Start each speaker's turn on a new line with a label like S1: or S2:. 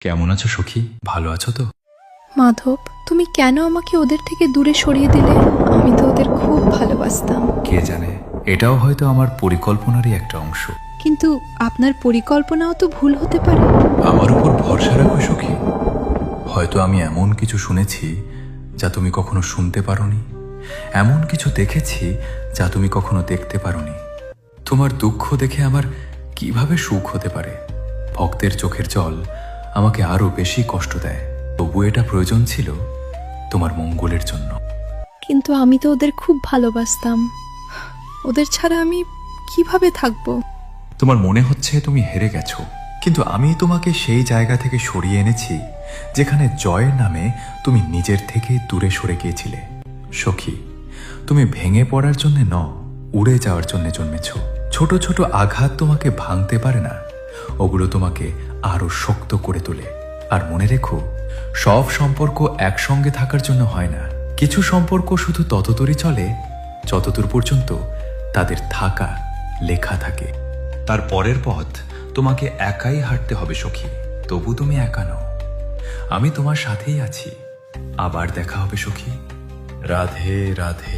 S1: কেমন আছো সখী? ভালো আছো তো?
S2: মাধব, তুমি কেন আমাকে ওদের থেকে দূরে সরিয়ে দিলে? আমি তো ওদের খুব ভালোবাসতাম।
S1: কে জানে, এটাও হয়তো আমার পরিকল্পনারই একটা অংশ।
S2: কিন্তু আপনার পরিকল্পনাও তো ভুল হতে পারে।
S1: আমার উপর ভরসা রাখো সখী। হয়তো আমি এমন কিছু শুনেছি যা তুমি কখনো শুনতে পারোনি, এমন কিছু দেখেছি যা তুমি কখনো দেখতে পারোনি। তোমার দুঃখ দেখে আমার কিভাবে সুখ হতে পারে? ভক্তের চোখের জল আমাকে আরো বেশি কষ্ট দেয়, তবু এটা প্রয়োজন ছিল তোমার মঙ্গলের জন্য।
S2: কিন্তু আমি তো ওদের খুব ভালোবাসতাম। ওদের ছাড়া আমি কিভাবে থাকবো?
S1: তোমার মনে হচ্ছে তুমি হেরে গেছো, কিন্তু আমি তোমাকে সেই জায়গা থেকে সরিয়ে এনেছি যেখানে জয়ের নামে তুমি নিজের থেকে দূরে সরে গিয়েছিলে। সখী, তুমি ভেঙে পড়ার জন্য ন, উড়ে যাওয়ার জন্য জন্মেছ। ছোট ছোট আঘাত তোমাকে ভাঙতে পারে না, ওগুলো তোমাকে আরো শক্ত করে তোলে। আর মনে রেখো, সব সম্পর্ক একসঙ্গে থাকার জন্য হয় না। কিছু সম্পর্ক শুধু ততদূরই চলে যতদূর পর্যন্ত তাদের থাকা লেখা থাকে। তার পরের পথ তোমাকে একাই হাঁটতে হবে সখী। তবু তুমি একা নও, আমি তোমার সাথেই আছি। আবার দেখা হবে সখী। রাধে রাধে।